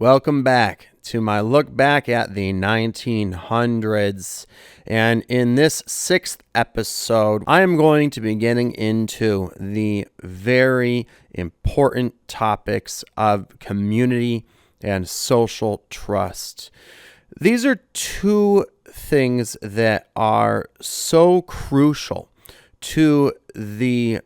Welcome back to my look back at the 1900s. And in this sixth episode, I am going to be getting into the very important topics of community and social trust. These are two things that are so crucial to the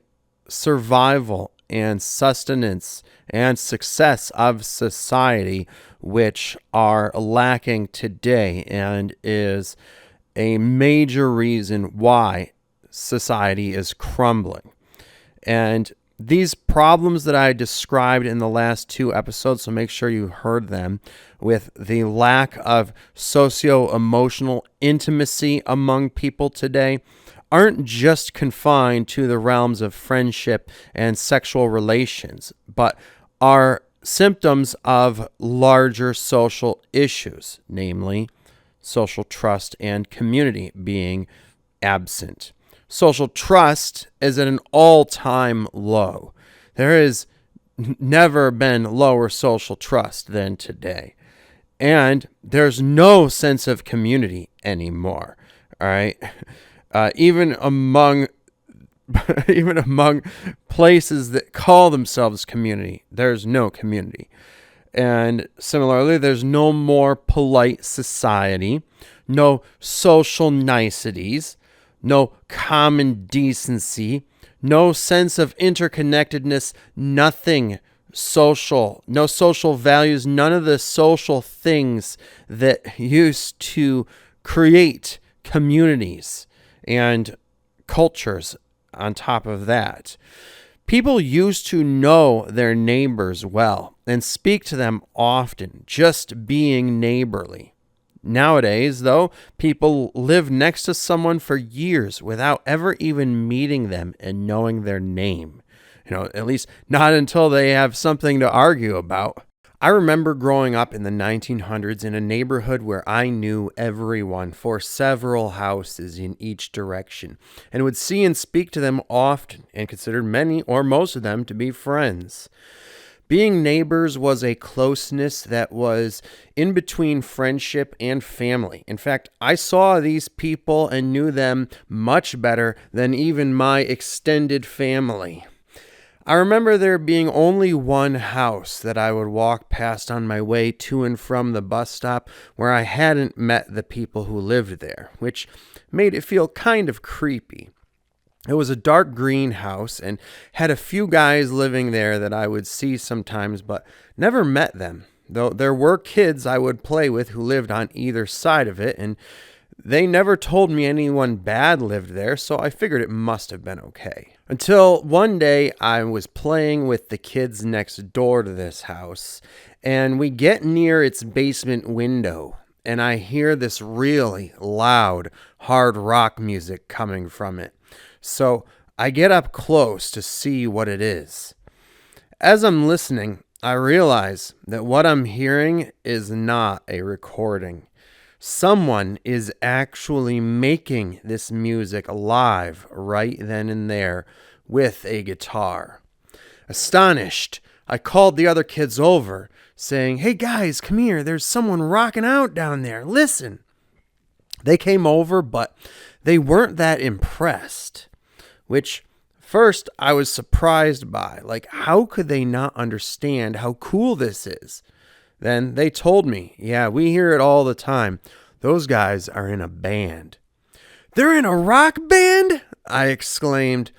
survival and sustenance and success of society, which are lacking today and is a major reason why society is crumbling. And these problems that I described in the last two episodes, so make sure you heard them, with the lack of socio-emotional intimacy among people today, aren't just confined to the realms of friendship and sexual relations, but are symptoms of larger social issues, namely social trust and community being absent. Social trust is at an all-time low. There has never been lower social trust than today. And there's no sense of community anymore, all right? Even among places that call themselves community, there's no community. And similarly, there's no more polite society, no social niceties, no common decency, no sense of interconnectedness, nothing social, no social values, none of the social things that used to create communities and cultures on top of that. People used to know their neighbors well and speak to them often, just being neighborly. Nowadays, though, people live next to someone for years without ever even meeting them and knowing their name. At least not until they have something to argue about. I remember growing up in the 1900s in a neighborhood where I knew everyone for several houses in each direction and would see and speak to them often and considered many or most of them to be friends. Being neighbors was a closeness that was in between friendship and family. In fact, I saw these people and knew them much better than even my extended family. I remember there being only one house that I would walk past on my way to and from the bus stop where I hadn't met the people who lived there, which made it feel kind of creepy. It was a dark green house and had a few guys living there that I would see sometimes, but never met them, though there were kids I would play with who lived on either side of it, and they never told me anyone bad lived there, so I figured it must have been okay. Until one day I was playing with the kids next door to this house, and we get near its basement window, and I hear this really loud, hard rock music coming from it. So I get up close to see what it is. As I'm listening, I realize that what I'm hearing is not a recording. Someone is actually making this music live right then and there with a guitar. Astonished, I called the other kids over, saying, "Hey guys, come here, there's someone rocking out down there, listen." They came over, but they weren't that impressed, which first I was surprised by. Like, how could they not understand how cool this is? Then they told me, "Yeah, we hear it all the time. Those guys are in a band." "They're in a rock band?" I exclaimed.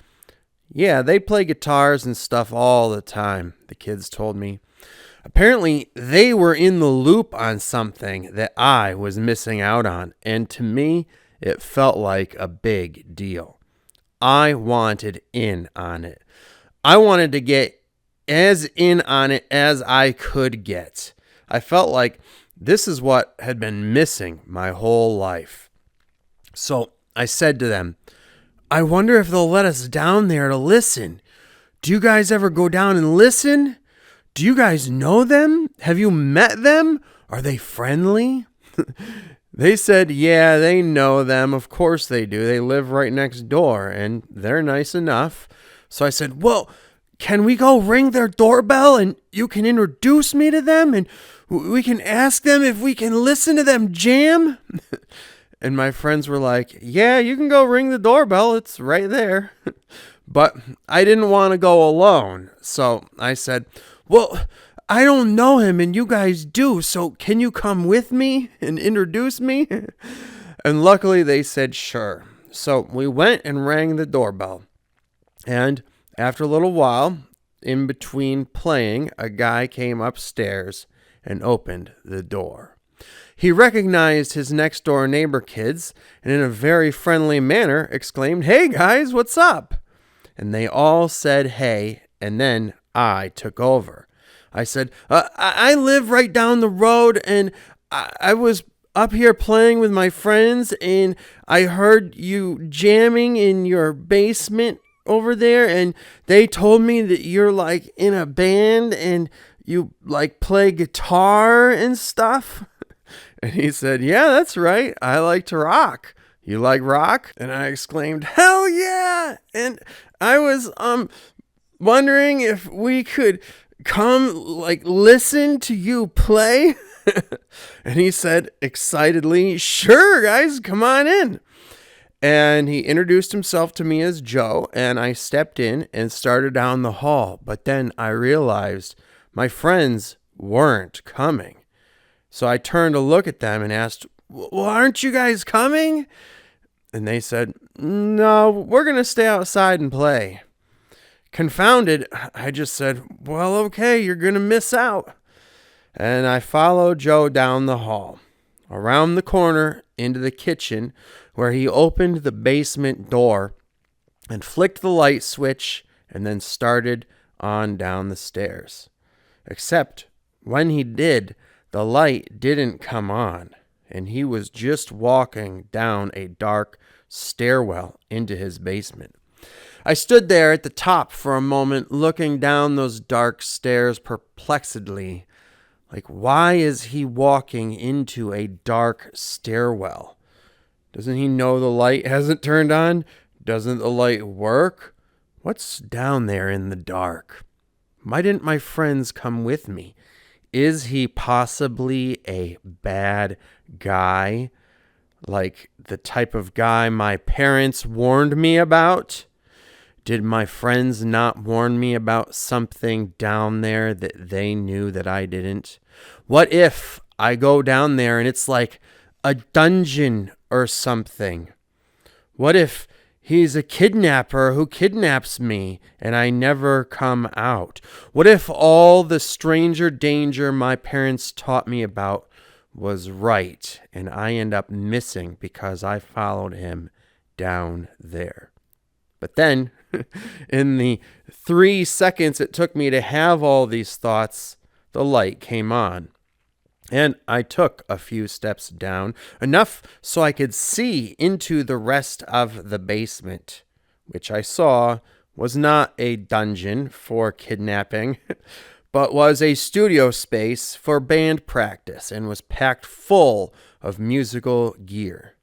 "Yeah, they play guitars and stuff all the time," the kids told me. Apparently, they were in the loop on something that I was missing out on, and to me, it felt like a big deal. I wanted in on it. I wanted to get as in on it as I could get. I felt like this is what had been missing my whole life. So I said to them, "I wonder if they'll let us down there to listen. Do you guys ever go down and listen? Do you guys know them? Have you met them? Are they friendly?" They said, "Yeah, they know them. Of course they do. They live right next door, and they're nice enough." So I said, "Well, can we go ring their doorbell and you can introduce me to them and we can ask them if we can listen to them jam. And my friends were like, yeah, you can go ring the doorbell. It's right there. But I didn't want to go alone. So I said, well, I don't know him and you guys do. So can you come with me and introduce me? And luckily they said, sure. So we went and rang the doorbell. And after a little while, in between playing, a guy came upstairs and opened the door. He recognized his next door neighbor kids and in a very friendly manner exclaimed, hey guys, what's up? And they all said hey, and then I took over. I said, I live right down the road and I was up here playing with my friends and I heard you jamming in your basement over there and they told me that you're like in a band and you like play guitar and stuff. And he said, yeah, that's right. I like to rock. You like rock? And I exclaimed, hell yeah. And I was wondering if we could come like listen to you play. And he said excitedly, sure guys, come on in. And he introduced himself to me as Joe, and I stepped in and started down the hall. But then I realized my friends weren't coming. So I turned to look at them and asked, well, aren't you guys coming? And they said, no, we're going to stay outside and play. Confounded, I just said, well, okay, you're going to miss out. And I followed Joe down the hall, around the corner, into the kitchen, where he opened the basement door and flicked the light switch and then started on down the stairs. Except when he did, the light didn't come on, and he was just walking down a dark stairwell into his basement. I stood there at the top for a moment, looking down those dark stairs perplexedly. Like, why is he walking into a dark stairwell? Doesn't he know the light hasn't turned on? Doesn't the light work? What's down there in the dark? Why didn't my friends come with me? Is he possibly a bad guy? Like the type of guy my parents warned me about? Did my friends not warn me about something down there that they knew that I didn't? What if I go down there and it's like a dungeon or something? What if he's a kidnapper who kidnaps me and I never come out? What if all the stranger danger my parents taught me about was right and I end up missing because I followed him down there? But then, in the 3 seconds it took me to have all these thoughts, the light came on. And I took a few steps down, enough so I could see into the rest of the basement, which I saw was not a dungeon for kidnapping, but was a studio space for band practice and was packed full of musical gear.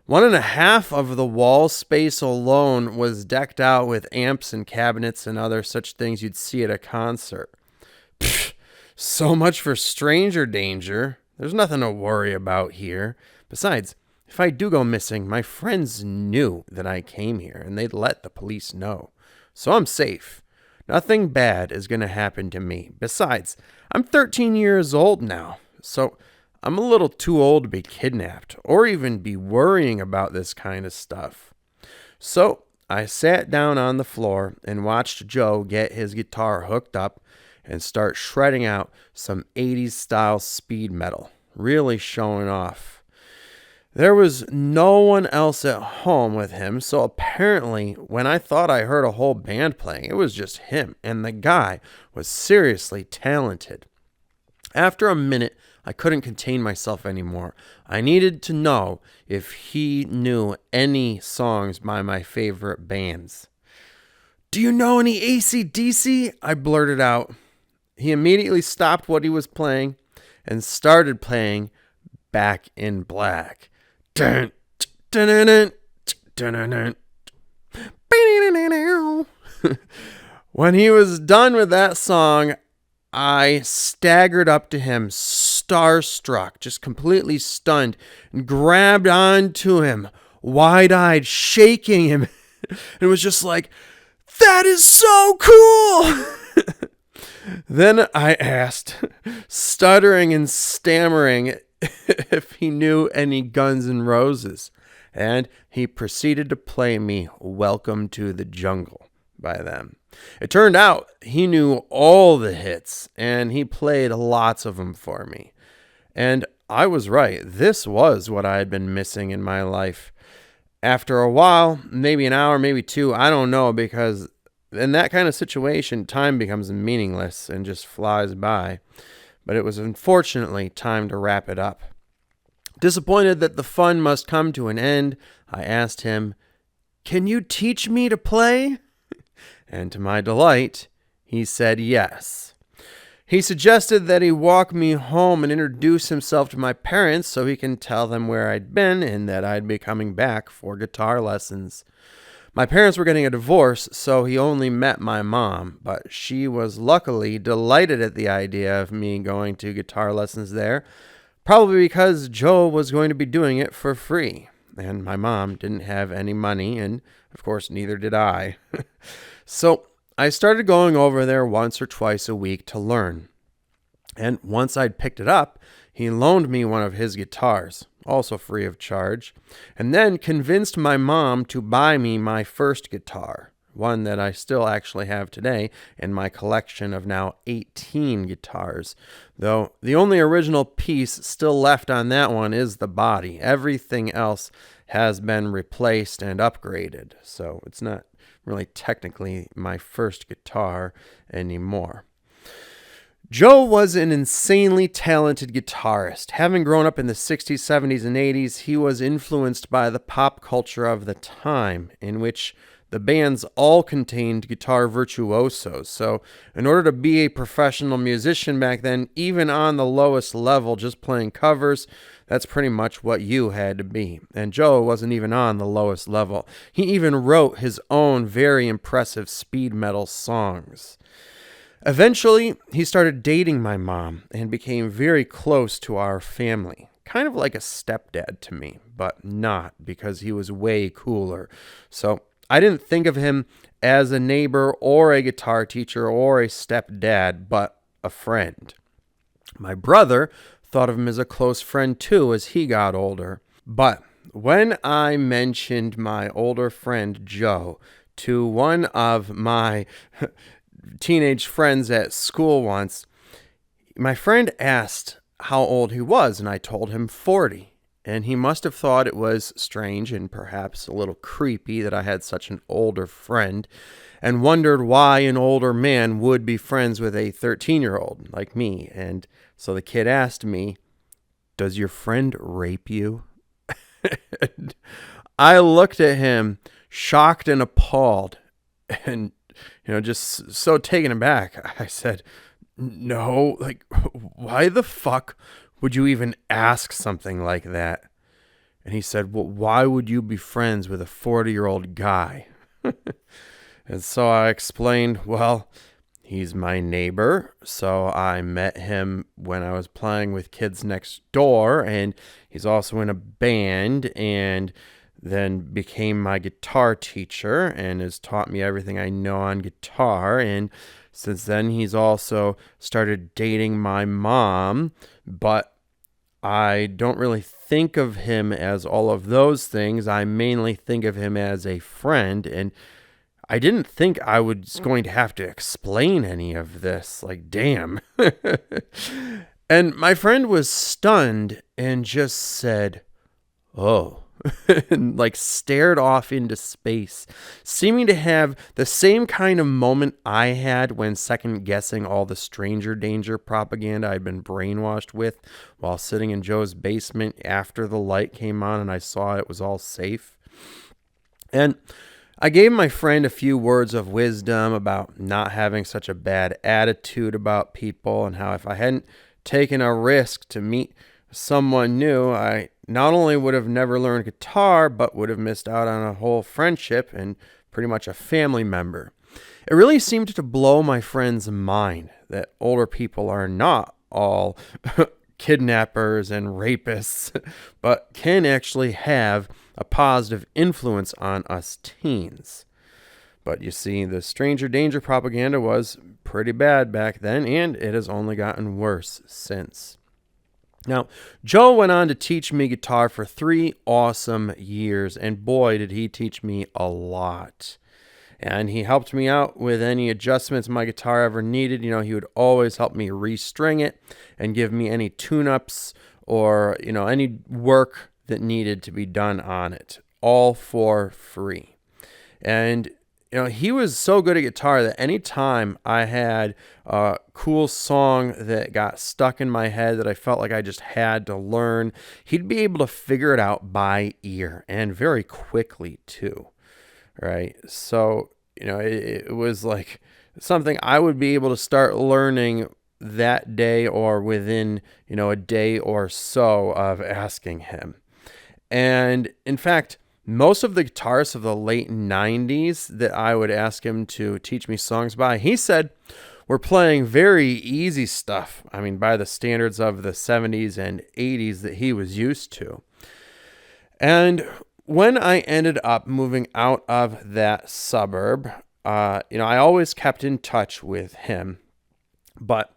1.5 of the wall space alone was decked out with amps and cabinets and other such things you'd see at a concert. Pfft. So much for stranger danger. There's nothing to worry about here. Besides, if I do go missing, my friends knew that I came here and they'd let the police know. So I'm safe. Nothing bad is going to happen to me. Besides, I'm 13 years old now, so I'm a little too old to be kidnapped or even be worrying about this kind of stuff. So I sat down on the floor and watched Joe get his guitar hooked up and start shredding out some 80s style speed metal, really showing off. There was no one else at home with him, so apparently when I thought I heard a whole band playing, it was just him, and the guy was seriously talented. After a minute, I couldn't contain myself anymore. I needed to know if he knew any songs by my favorite bands. Do you know any AC/DC? I blurted out. He immediately stopped what he was playing and started playing Back in Black. When he was done with that song, I staggered up to him starstruck, just completely stunned, and grabbed onto him, wide-eyed, shaking him. It was just like, that is so cool! Then I asked, stuttering and stammering, if he knew any Guns N' Roses, and he proceeded to play me Welcome to the Jungle by them. It turned out he knew all the hits, and he played lots of them for me. And I was right. This was what I had been missing in my life. After a while, maybe an hour, maybe two, I don't know, because in that kind of situation, time becomes meaningless and just flies by. But it was unfortunately time to wrap it up. Disappointed that the fun must come to an end, I asked him, "Can you teach me to play?" And to my delight, he said yes. He suggested that he walk me home and introduce himself to my parents so he can tell them where I'd been and that I'd be coming back for guitar lessons. My parents were getting a divorce, so he only met my mom, but she was luckily delighted at the idea of me going to guitar lessons there, probably because Joe was going to be doing it for free. And my mom didn't have any money, and of course neither did I. So I started going over there once or twice a week to learn. And once I'd picked it up, he loaned me one of his guitars, also free of charge, and then convinced my mom to buy me my first guitar, one that I still actually have today in my collection of now 18 guitars, though the only original piece still left on that one is the body. Everything else has been replaced and upgraded, so it's not really technically my first guitar anymore. Joe was an insanely talented guitarist. Having grown up in the 60s, 70s, and 80s, he was influenced by the pop culture of the time, in which the bands all contained guitar virtuosos. So in order to be a professional musician back then, even on the lowest level, just playing covers, that's pretty much what you had to be. And Joe wasn't even on the lowest level. He even wrote his own very impressive speed metal songs. Eventually, he started dating my mom and became very close to our family. Kind of like a stepdad to me, but not, because he was way cooler. So I didn't think of him as a neighbor or a guitar teacher or a stepdad, but a friend. My brother thought of him as a close friend too as he got older. But when I mentioned my older friend Joe to one of my teenage friends at school once, my friend asked how old he was, and I told him 40. And he must have thought it was strange and perhaps a little creepy that I had such an older friend, and wondered why an older man would be friends with a 13-year-old like me. And so the kid asked me, "Does your friend rape you?" And I looked at him, shocked and appalled, and just so taken aback. I said, "No, why the fuck would you even ask something like that?" And he said, "Well, why would you be friends with a 40-year-old guy?" And so I explained, well, he's my neighbor, so I met him when I was playing with kids next door, and he's also in a band, and then became my guitar teacher and has taught me everything I know on guitar. And since then, he's also started dating my mom, but I don't really think of him as all of those things. I mainly think of him as a friend, and I didn't think I was going to have to explain any of this. Damn. And my friend was stunned and just said, "Oh," and stared off into space, seeming to have the same kind of moment I had when second guessing all the stranger danger propaganda I'd been brainwashed with while sitting in Joe's basement after the light came on and I saw it was all safe. And I gave my friend a few words of wisdom about not having such a bad attitude about people, and how if I hadn't taken a risk to meet someone new, I not only would have never learned guitar, but would have missed out on a whole friendship and pretty much a family member. It really seemed to blow my friend's mind that older people are not all kidnappers and rapists, but can actually have a positive influence on us teens. But you see, the stranger danger propaganda was pretty bad back then, and it has only gotten worse since. Now, Joe went on to teach me guitar for 3 awesome years, and boy, did he teach me a lot. And he helped me out with any adjustments my guitar ever needed. He would always help me restring it and give me any tune-ups or, any work that needed to be done on it, all for free. And he was so good at guitar that anytime I had a cool song that got stuck in my head that I felt like I just had to learn, he'd be able to figure it out by ear, and very quickly too, right? So, it was like something I would be able to start learning that day or within, a day or so of asking him. And in fact, most of the guitarists of the late 90s that I would ask him to teach me songs by, he said, were playing very easy stuff. I mean, by the standards of the 70s and 80s that he was used to. And when I ended up moving out of that suburb, I always kept in touch with him. But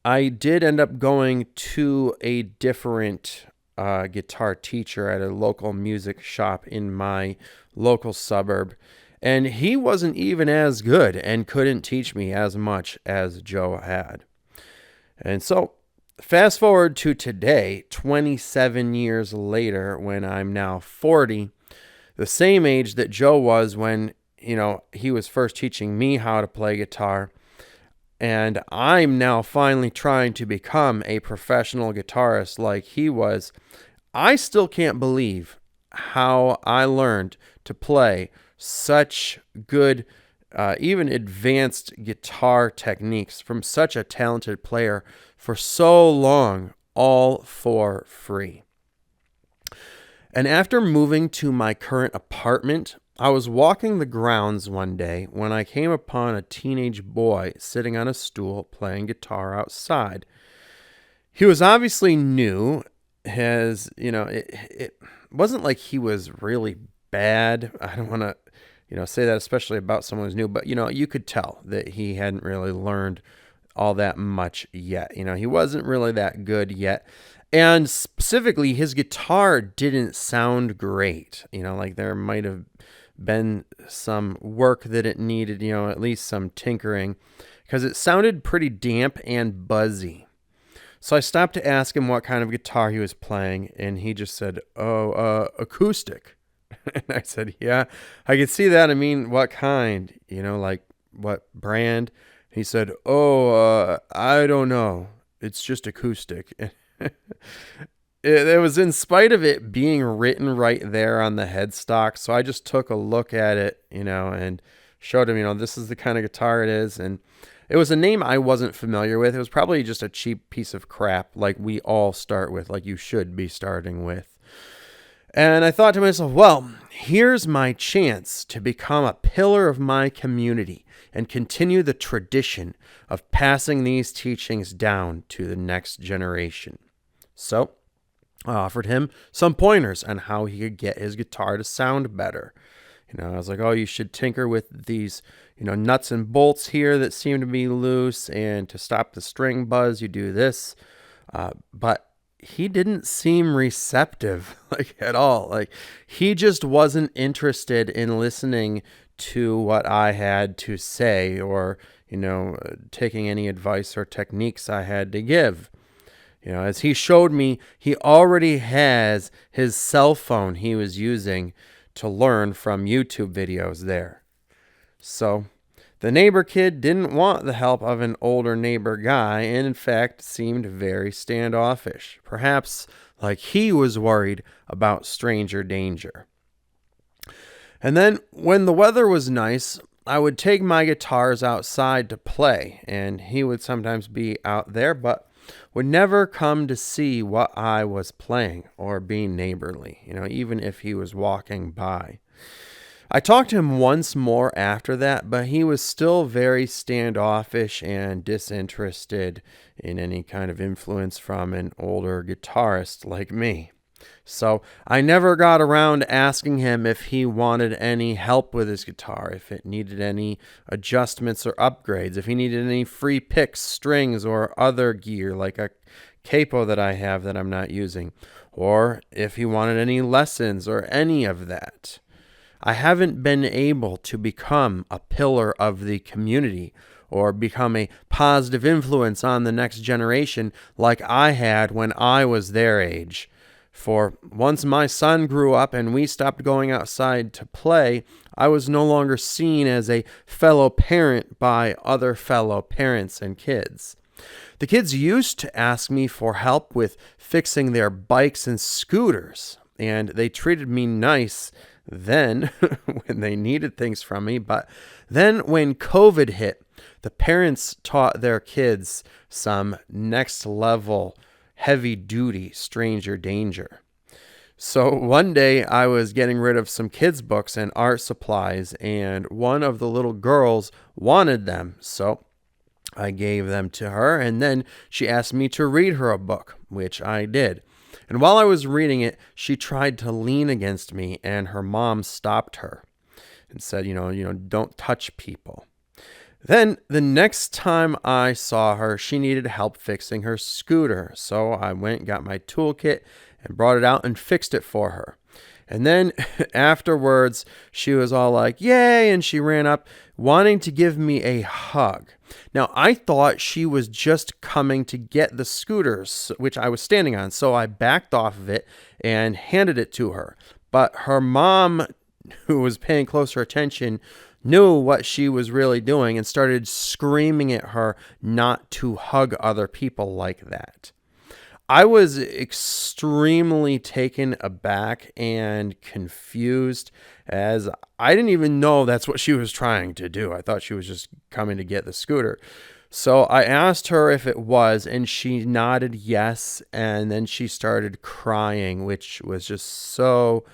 I did end up going to a different guitar teacher at a local music shop in my local suburb, and he wasn't even as good and couldn't teach me as much as Joe had. And so fast forward to today, 27 years later, when I'm now 40, the same age that Joe was when he was first teaching me how to play guitar. And I'm now finally trying to become a professional guitarist like he was. I still can't believe how I learned to play such good, even advanced guitar techniques from such a talented player for so long, all for free. And after moving to my current apartment, I was walking the grounds one day when I came upon a teenage boy sitting on a stool playing guitar outside. He was obviously new. It wasn't like he was really bad. I don't want to, say that especially about someone who's new, but, you could tell that he hadn't really learned all that much yet. He wasn't really that good yet. And specifically, his guitar didn't sound great. Like there might have been some work that it needed, at least some tinkering, because it sounded pretty damp and buzzy. So I stopped to ask him what kind of guitar he was playing, and he just said, acoustic. And I said, yeah, I could see that. I mean, what kind? Like what brand? He said, I don't know. It's just acoustic. It was in spite of it being written right there on the headstock. So I just took a look at it, and showed him, this is the kind of guitar it is. And it was a name I wasn't familiar with. It was probably just a cheap piece of crap like we all start with, like you should be starting with. And I thought to myself, well, here's my chance to become a pillar of my community and continue the tradition of passing these teachings down to the next generation. So I offered him some pointers on how he could get his guitar to sound better. I was like, you should tinker with these, nuts and bolts here that seem to be loose, and to stop the string buzz, you do this. But he didn't seem receptive, at all. He just wasn't interested in listening to what I had to say or, taking any advice or techniques I had to give. As he showed me, he already has his cell phone he was using to learn from YouTube videos there. So the neighbor kid didn't want the help of an older neighbor guy, and in fact seemed very standoffish, perhaps like he was worried about stranger danger. And then when the weather was nice, I would take my guitars outside to play, and he would sometimes be out there, but would never come to see what I was playing or being neighborly, even if he was walking by. I talked to him once more after that, but he was still very standoffish and disinterested in any kind of influence from an older guitarist like me. So I never got around to asking him if he wanted any help with his guitar, if it needed any adjustments or upgrades, if he needed any free picks, strings, or other gear like a capo that I have that I'm not using, or if he wanted any lessons or any of that. I haven't been able to become a pillar of the community or become a positive influence on the next generation like I had when I was their age. For once my son grew up and we stopped going outside to play, I was no longer seen as a fellow parent by other fellow parents and kids. The kids used to ask me for help with fixing their bikes and scooters, and they treated me nice then when they needed things from me. But then when COVID hit, the parents taught their kids some next level heavy duty stranger danger. So one day I was getting rid of some kids' books and art supplies, and one of the little girls wanted them. So I gave them to her, and then she asked me to read her a book, which I did. And while I was reading it, she tried to lean against me, and her mom stopped her and said, don't touch people. Then the next time I saw her, she needed help fixing her scooter. So I went and got my toolkit and brought it out and fixed it for her. And then afterwards, she was all like, yay, and she ran up wanting to give me a hug. Now, I thought she was just coming to get the scooters, which I was standing on, so I backed off of it and handed it to her. But her mom, who was paying closer attention, knew what she was really doing and started screaming at her not to hug other people like that. I was extremely taken aback and confused, as I didn't even know that's what she was trying to do. I thought she was just coming to get the scooter. So I asked her if it was, and she nodded yes, and then she started crying, which was just so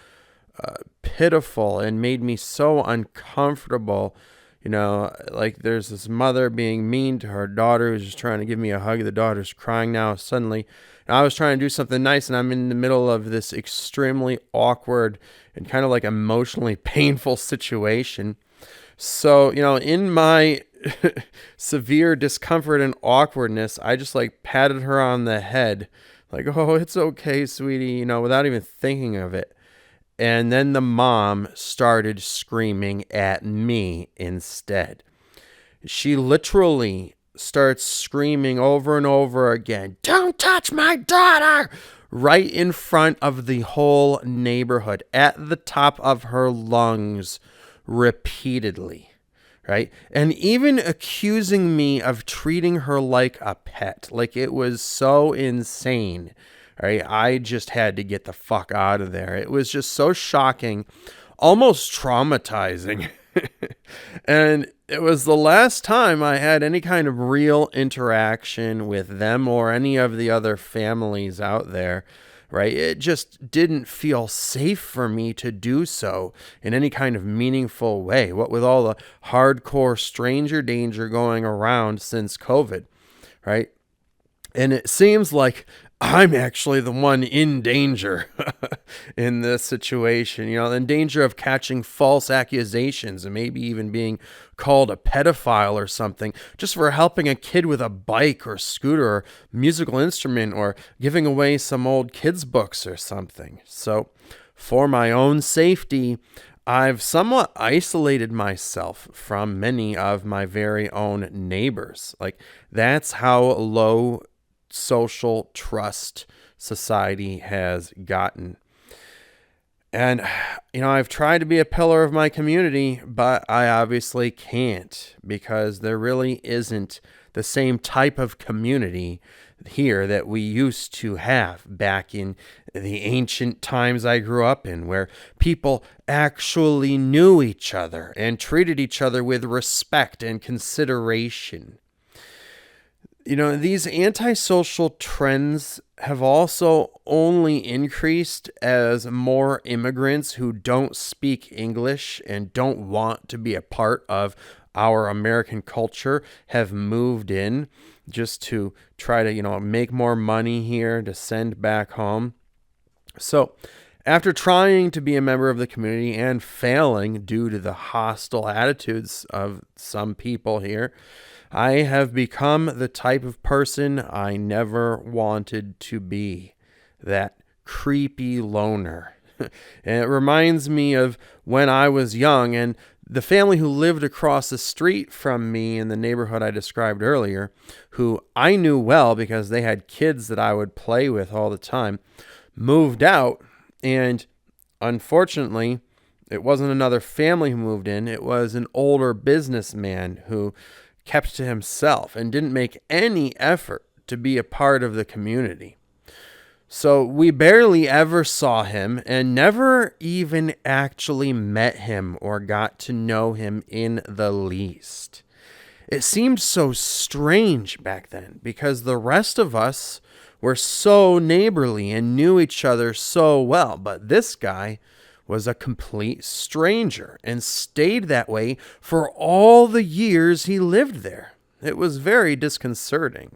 pitiful and made me so uncomfortable. Like there's this mother being mean to her daughter who's just trying to give me a hug. The daughter's crying now suddenly. And I was trying to do something nice, and I'm in the middle of this extremely awkward and kind of like emotionally painful situation. So, in my severe discomfort and awkwardness, I just like patted her on the head. Like, oh, it's okay, sweetie, without even thinking of it. And then the mom started screaming at me instead. She literally starts screaming over and over again, "Don't touch my daughter!" right in front of the whole neighborhood at the top of her lungs repeatedly. Right? And even accusing me of treating her like a pet. Like it was so insane. Right? I just had to get the fuck out of there. It was just so shocking, almost traumatizing. And it was the last time I had any kind of real interaction with them or any of the other families out there. Right? It just didn't feel safe for me to do so in any kind of meaningful way. What with all the hardcore stranger danger going around since COVID, right? And it seems like I'm actually the one in danger in this situation, in danger of catching false accusations and maybe even being called a pedophile or something just for helping a kid with a bike or scooter or musical instrument or giving away some old kids' books or something. So for my own safety, I've somewhat isolated myself from many of my very own neighbors. Like that's how low social trust society has gotten. And, I've tried to be a pillar of my community, but I obviously can't because there really isn't the same type of community here that we used to have back in the ancient times I grew up in, where people actually knew each other and treated each other with respect and consideration. These antisocial trends have also only increased as more immigrants who don't speak English and don't want to be a part of our American culture have moved in just to try to, make more money here to send back home. So, after trying to be a member of the community and failing due to the hostile attitudes of some people here, I have become the type of person I never wanted to be. That creepy loner. And it reminds me of when I was young and the family who lived across the street from me in the neighborhood I described earlier, who I knew well because they had kids that I would play with all the time, moved out. And unfortunately, it wasn't another family who moved in. It was an older businessman who kept to himself and didn't make any effort to be a part of the community. So we barely ever saw him and never even actually met him or got to know him in the least. It seemed so strange back then because the rest of us were so neighborly and knew each other so well, but this guy was a complete stranger and stayed that way for all the years he lived there. It was very disconcerting.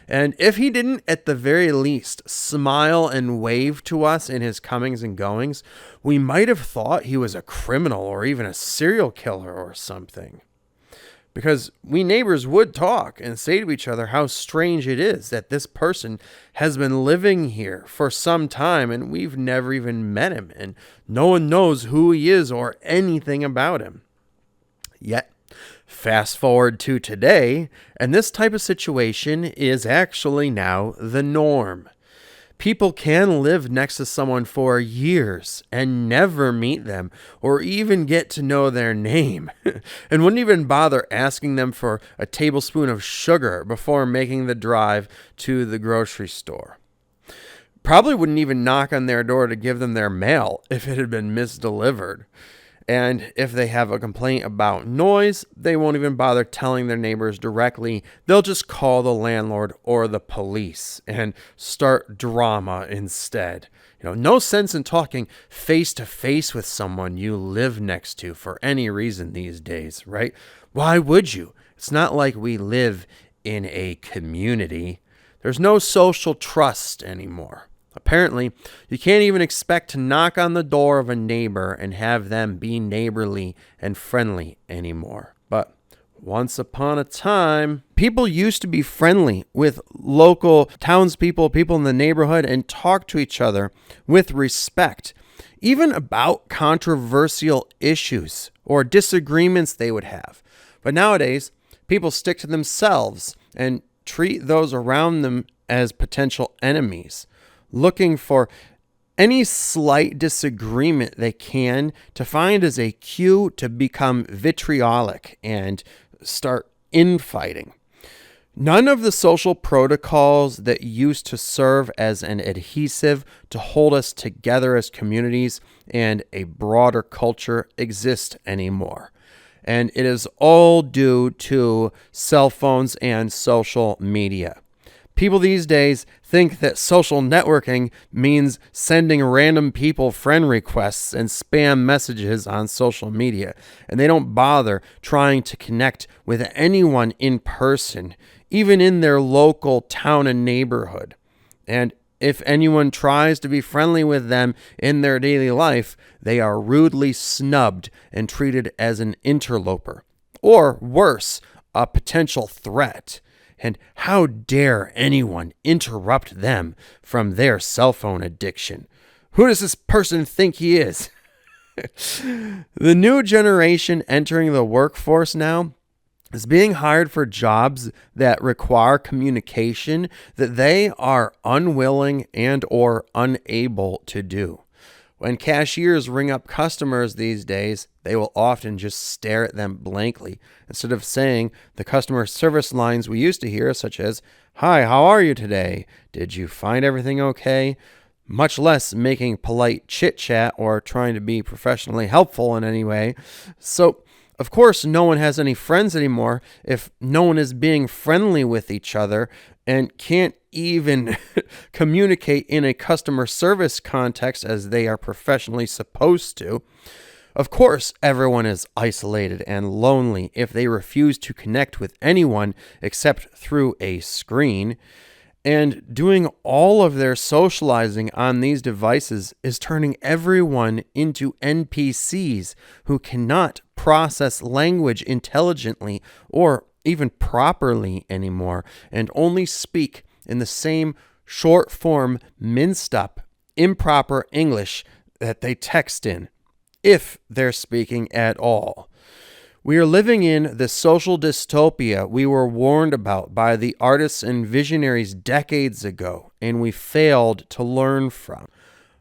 And if he didn't at the very least smile and wave to us in his comings and goings, we might have thought he was a criminal or even a serial killer or something. Because we neighbors would talk and say to each other how strange it is that this person has been living here for some time and we've never even met him and no one knows who he is or anything about him. Yet, fast forward to today, and this type of situation is actually now the norm. People can live next to someone for years and never meet them or even get to know their name and wouldn't even bother asking them for a tablespoon of sugar before making the drive to the grocery store. Probably wouldn't even knock on their door to give them their mail if it had been misdelivered. And if they have a complaint about noise, they won't even bother telling their neighbors directly. They'll just call the landlord or the police and start drama instead. No sense in talking face to face with someone you live next to for any reason these days, right? Why would you? It's not like we live in a community. There's no social trust anymore. Apparently, you can't even expect to knock on the door of a neighbor and have them be neighborly and friendly anymore. But once upon a time, people used to be friendly with local townspeople, people in the neighborhood, and talk to each other with respect, even about controversial issues or disagreements they would have. But nowadays, people stick to themselves and treat those around them as potential enemies, looking for any slight disagreement they can to find as a cue to become vitriolic and start infighting. None of the social protocols that used to serve as an adhesive to hold us together as communities and a broader culture exist anymore. And it is all due to cell phones and social media. People these days think that social networking means sending random people friend requests and spam messages on social media, and they don't bother trying to connect with anyone in person, even in their local town and neighborhood. And if anyone tries to be friendly with them in their daily life, they are rudely snubbed and treated as an interloper, or worse, a potential threat. And how dare anyone interrupt them from their cell phone addiction? Who does this person think he is? The new generation entering the workforce now is being hired for jobs that require communication that they are unwilling and or unable to do. When cashiers ring up customers these days, they will often just stare at them blankly instead of saying the customer service lines we used to hear, such as, "Hi, how are you today? Did you find everything okay?" Much less making polite chit-chat or trying to be professionally helpful in any way. So Of course, no one has any friends anymore if no one is being friendly with each other and can't even communicate in a customer service context as they are professionally supposed to. Of course, everyone is isolated and lonely if they refuse to connect with anyone except through a screen. And doing all of their socializing on these devices is turning everyone into NPCs who cannot process language intelligently or even properly anymore, and only speak in the same short form, minced up, improper English that they text in, if they're speaking at all. We are living in the social dystopia we were warned about by the artists and visionaries decades ago, and we failed to learn from.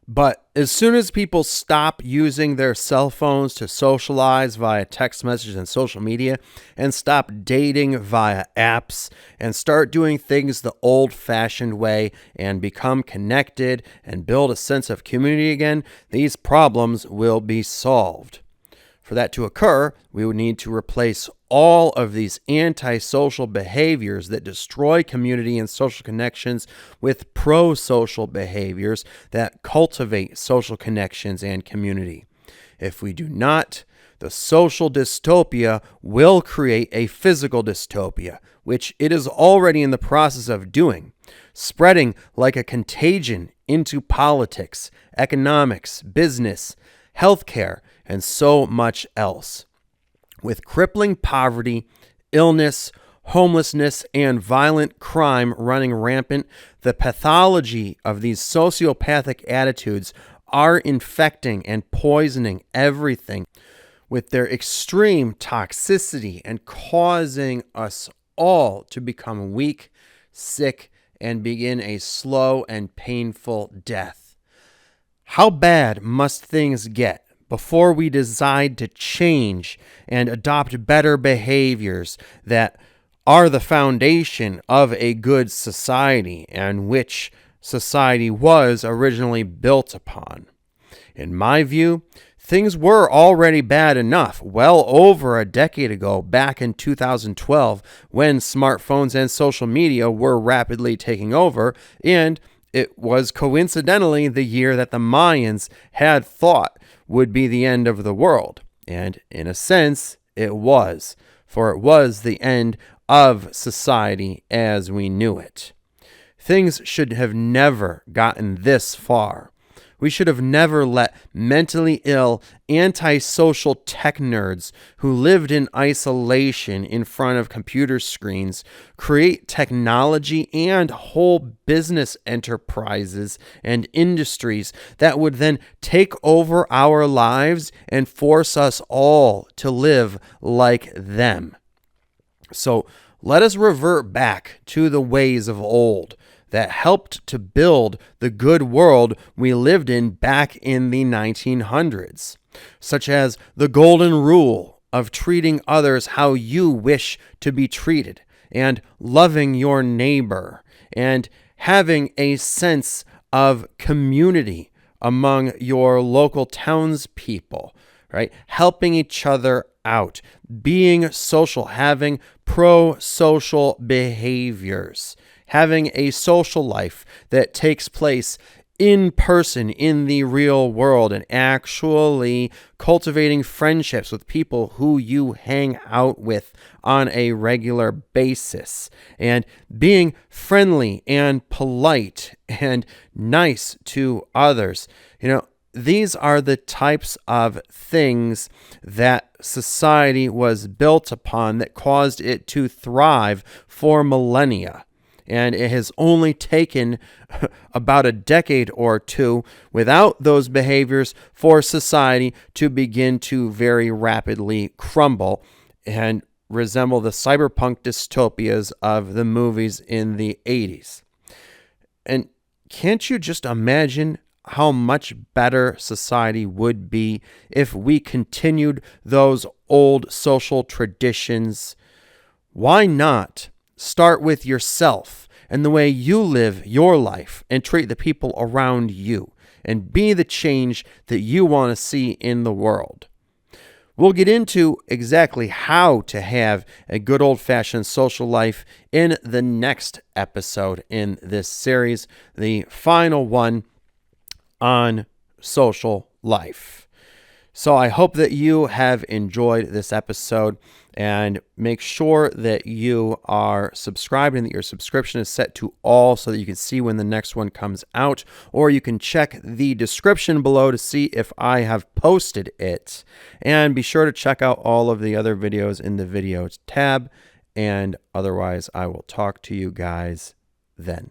But as soon as people stop using their cell phones to socialize via text messages and social media, and stop dating via apps, and start doing things the old-fashioned way, and become connected and build a sense of community again, these problems will be solved. For that to occur, we would need to replace all of these antisocial behaviors that destroy community and social connections with pro-social behaviors that cultivate social connections and community. If we do not, the social dystopia will create a physical dystopia, which it is already in the process of doing, spreading like a contagion into politics, economics, business, healthcare, and so much else. With crippling poverty, illness, homelessness, and violent crime running rampant, the pathology of these sociopathic attitudes are infecting and poisoning everything with their extreme toxicity and causing us all to become weak, sick, and begin a slow and painful death. How bad must things get before we decide to change and adopt better behaviors that are the foundation of a good society and which society was originally built upon? In my view, things were already bad enough well over a decade ago, back in 2012, when smartphones and social media were rapidly taking over, and it was coincidentally the year that the Mayans had thought would be the end of the world. And in a sense, it was, for it was the end of society as we knew it. Things should have never gotten this far. We should have never let mentally ill, antisocial tech nerds who lived in isolation in front of computer screens create technology and whole business enterprises and industries that would then take over our lives and force us all to live like them. So let us revert back to the ways of old that helped to build the good world we lived in back in the 1900s, such as the golden rule of treating others how you wish to be treated, and loving your neighbor, and having a sense of community among your local townspeople, right? Helping each other out, being social, having pro-social behaviors, having a social life that takes place in person in the real world, and actually cultivating friendships with people who you hang out with on a regular basis, and being friendly and polite and nice to others. These are the types of things that society was built upon that caused it to thrive for millennia. And it has only taken about a decade or two without those behaviors for society to begin to very rapidly crumble and resemble the cyberpunk dystopias of the movies in the 80s. And can't you just imagine how much better society would be if we continued those old social traditions? Why not start with yourself and the way you live your life and treat the people around you, and be the change that you want to see in the world? We'll get into exactly how to have a good old-fashioned social life in the next episode in this series, the final one on social life. So I hope that you have enjoyed this episode, and make sure that you are subscribed and that your subscription is set to all so that you can see when the next one comes out, or you can check the description below to see if I have posted it. And be sure to check out all of the other videos in the videos tab, and otherwise I will talk to you guys then.